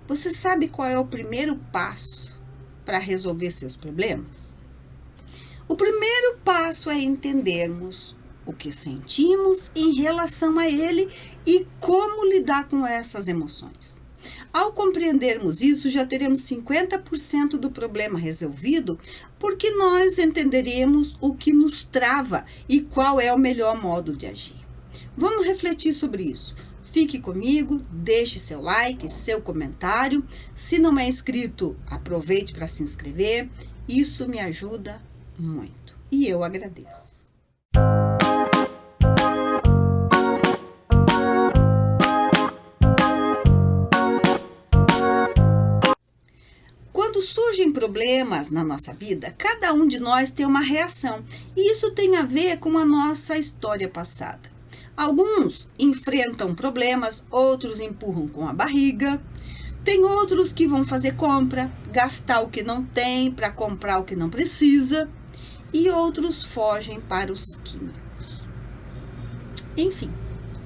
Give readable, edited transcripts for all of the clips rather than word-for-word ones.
Você sabe qual é o primeiro passo para resolver seus problemas? O primeiro passo é entendermos o que sentimos em relação a ele e como lidar com essas emoções. Ao compreendermos isso, já teremos 50% do problema resolvido, porque nós entenderemos o que nos trava e qual é o melhor modo de agir. Vamos refletir sobre isso. Fique comigo, deixe seu like, seu comentário. Se não é inscrito, aproveite para se inscrever. Isso me ajuda muito e eu agradeço. Quando surgem problemas na nossa vida, cada um de nós tem uma reação e isso tem a ver com a nossa história passada. Alguns enfrentam problemas, outros empurram com a barriga. Tem outros que vão fazer compra, gastar o que não tem para comprar o que não precisa. E outros fogem para os químicos. Enfim,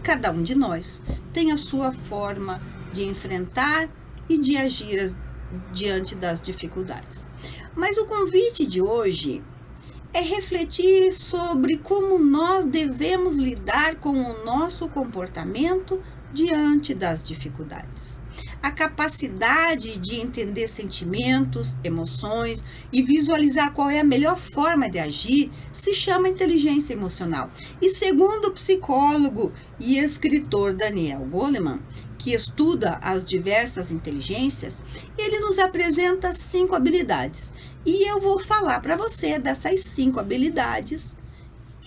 cada um de nós tem a sua forma de enfrentar e de agir diante das dificuldades. Mas o convite de hoje é refletir sobre como nós devemos lidar com o nosso comportamento diante das dificuldades. A capacidade de entender sentimentos, emoções e visualizar qual é a melhor forma de agir se chama inteligência emocional. E segundo o psicólogo e escritor Daniel Goleman, que estuda as diversas inteligências, ele nos apresenta 5 habilidades. E eu vou falar para você dessas 5 habilidades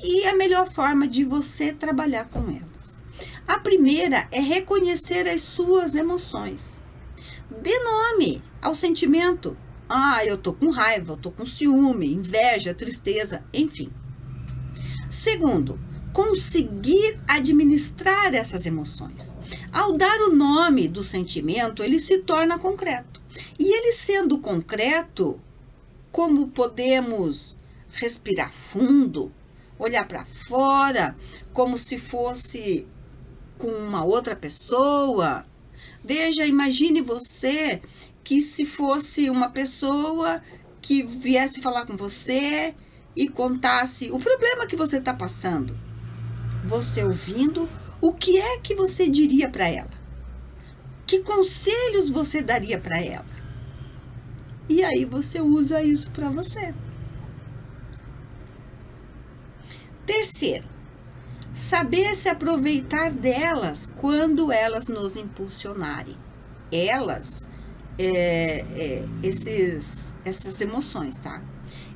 e a melhor forma de você trabalhar com elas. A primeira é reconhecer as suas emoções. Dê nome ao sentimento. Eu tô com raiva, eu tô com ciúme, inveja, tristeza, enfim. Segundo, conseguir administrar essas emoções. Ao dar o nome do sentimento, ele se torna concreto. E ele sendo concreto, como podemos respirar fundo, olhar para fora, como se fosse com uma outra pessoa. Veja, imagine você que se fosse uma pessoa que viesse falar com você e contasse o problema que você está passando. Você ouvindo, o que é que você diria para ela? Que conselhos você daria para ela? E aí você usa isso para você. Terceiro, saber se aproveitar delas quando elas nos impulsionarem. Essas emoções, tá?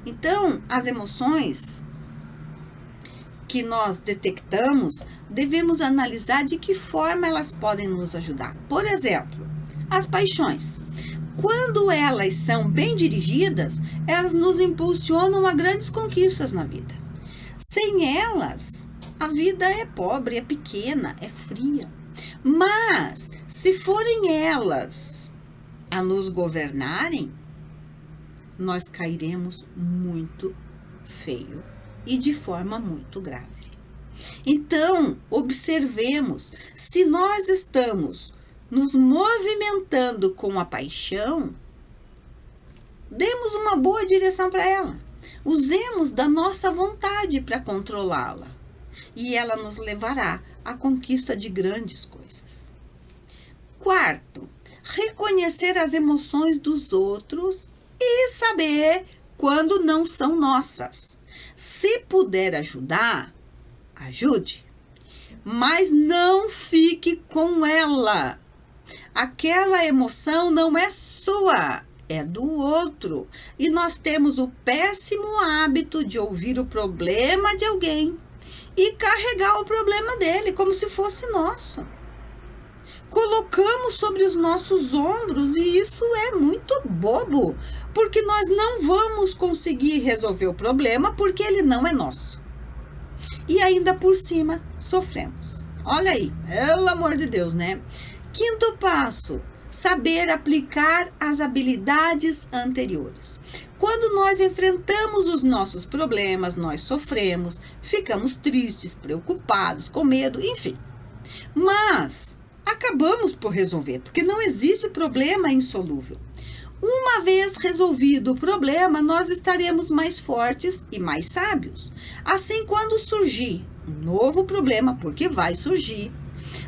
Então, as emoções que nós detectamos, devemos analisar de que forma elas podem nos ajudar. Por exemplo, as paixões. Quando elas são bem dirigidas, elas nos impulsionam a grandes conquistas na vida. Sem elas, a vida é pobre, é pequena, é fria. Mas, se forem elas a nos governarem, nós cairemos muito feio e de forma muito grave. Então, observemos, se nós estamos nos movimentando com a paixão, demos uma boa direção para ela. Usemos da nossa vontade para controlá-la. E ela nos levará à conquista de grandes coisas. Quarto, reconhecer as emoções dos outros e saber quando não são nossas. Se puder ajudar, ajude. Mas não fique com ela. Aquela emoção não é sua, é do outro. E nós temos o péssimo hábito de ouvir o problema de alguém e carregar o problema dele como se fosse nosso. Colocamos sobre os nossos ombros e isso é muito bobo, porque nós não vamos conseguir resolver o problema porque ele não é nosso. E ainda por cima, sofremos. Olha aí, pelo amor de Deus, né? Quinto passo, saber aplicar as habilidades anteriores. Quando nós enfrentamos os nossos problemas, nós sofremos, ficamos tristes, preocupados, com medo, enfim. Mas acabamos por resolver, porque não existe problema insolúvel. Uma vez resolvido o problema, nós estaremos mais fortes e mais sábios. Assim, quando surgir um novo problema, porque vai surgir,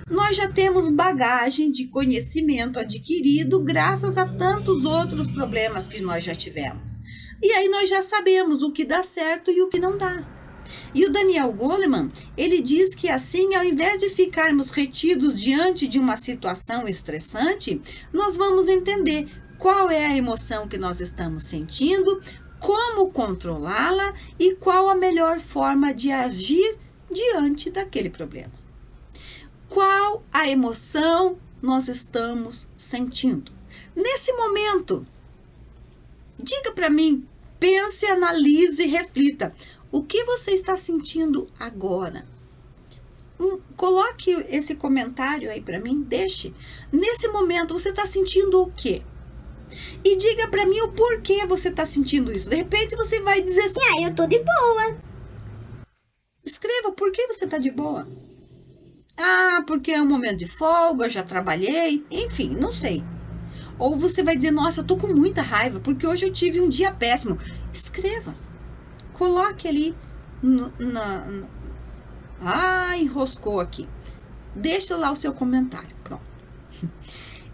nós já temos bagagem de conhecimento adquirido graças a tantos outros problemas que nós já tivemos. E aí nós já sabemos o que dá certo e o que não dá. E o Daniel Goleman, ele diz que assim, ao invés de ficarmos retidos diante de uma situação estressante, nós vamos entender qual é a emoção que nós estamos sentindo, como controlá-la e qual a melhor forma de agir diante daquele problema. Qual a emoção nós estamos sentindo? Nesse momento, diga para mim, pense, analise e reflita. O que você está sentindo agora? Coloque esse comentário aí para mim, deixe. Nesse momento, você está sentindo o quê? E diga para mim o porquê você está sentindo isso. De repente, você vai dizer assim, eu tô de boa. Escreva, por que você está de boa? Porque é um momento de folga, já trabalhei, enfim, não sei. Ou você vai dizer, nossa, eu tô com muita raiva, porque hoje eu tive um dia péssimo. Escreva. Coloque ali enroscou aqui. Deixa lá o seu comentário. Pronto.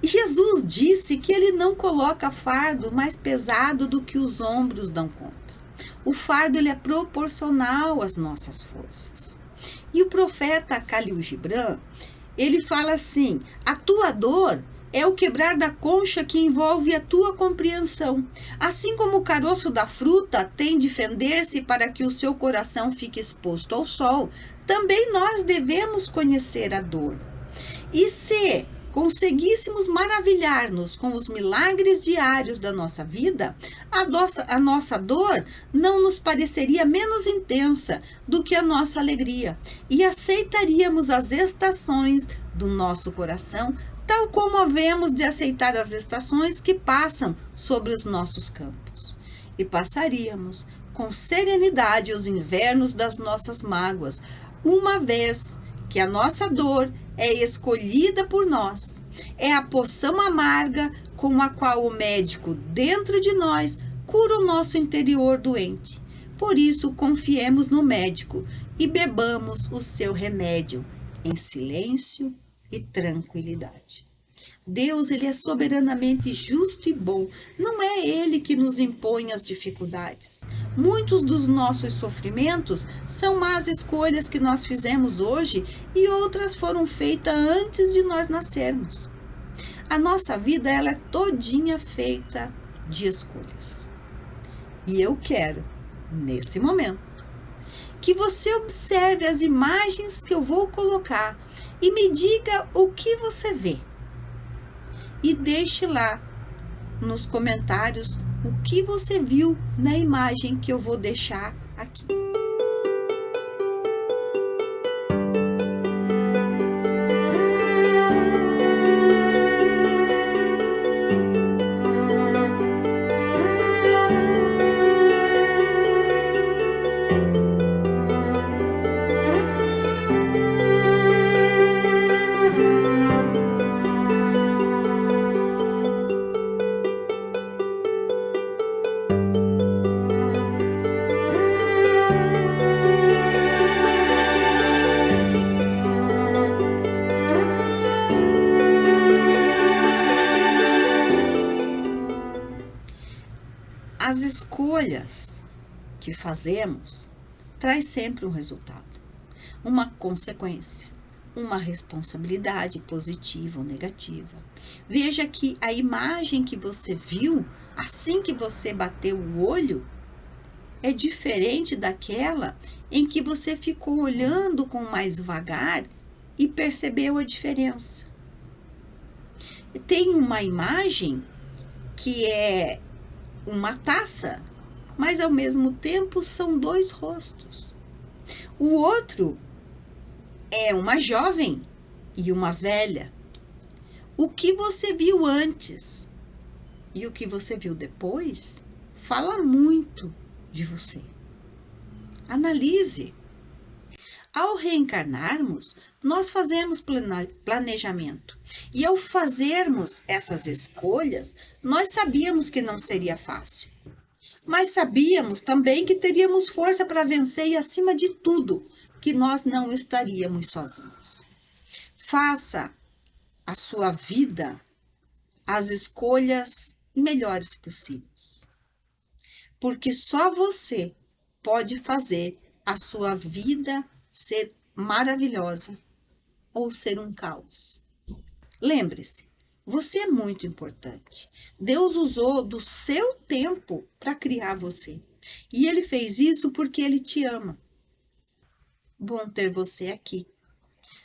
E Jesus disse que ele não coloca fardo mais pesado do que os ombros dão conta. O fardo ele é proporcional às nossas forças. E o profeta Khalil Gibran, ele fala assim, a tua dor é o quebrar da concha que envolve a tua compreensão. Assim como o caroço da fruta tem de fender-se para que o seu coração fique exposto ao sol, também nós devemos conhecer a dor. E se conseguíssemos maravilhar-nos com os milagres diários da nossa vida, a nossa dor não nos pareceria menos intensa do que a nossa alegria, e aceitaríamos as estações do nosso coração, tal como havemos de aceitar as estações que passam sobre os nossos campos. E passaríamos com serenidade os invernos das nossas mágoas, uma vez que a nossa dor é escolhida por nós. É a poção amarga com a qual o médico dentro de nós cura o nosso interior doente. Por isso, confiemos no médico e bebamos o seu remédio em silêncio e tranquilidade. Deus, ele é soberanamente justo e bom. Não é ele que nos impõe as dificuldades. Muitos dos nossos sofrimentos são más escolhas que nós fizemos hoje e outras foram feitas antes de nós nascermos. A nossa vida, ela é todinha feita de escolhas. E eu quero, nesse momento, que você observe as imagens que eu vou colocar e me diga o que você vê. E deixe lá nos comentários o que você viu na imagem que eu vou deixar aqui. As escolhas que fazemos traz sempre um resultado, uma consequência, uma responsabilidade positiva ou negativa. Veja que a imagem que você viu, assim que você bateu o olho, é diferente daquela em que você ficou olhando com mais vagar e percebeu a diferença. Tem uma imagem que é uma taça, mas ao mesmo tempo são dois rostos. O outro é uma jovem e uma velha. O que você viu antes e o que você viu depois fala muito de você. Analise. Ao reencarnarmos, nós fazemos planejamento. E ao fazermos essas escolhas, nós sabíamos que não seria fácil. Mas sabíamos também que teríamos força para vencer e, acima de tudo, que nós não estaríamos sozinhos. Faça a sua vida as escolhas melhores possíveis. Porque só você pode fazer a sua vida ser maravilhosa ou ser um caos. Lembre-se, você é muito importante. Deus usou do seu tempo para criar você. E Ele fez isso porque Ele te ama. Bom ter você aqui.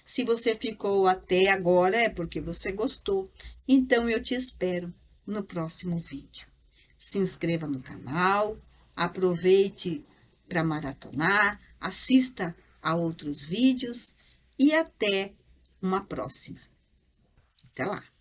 Se você ficou até agora é porque você gostou. Então eu te espero no próximo vídeo. Se inscreva no canal, aproveite para maratonar, assista a outros vídeos e até uma próxima. Até lá!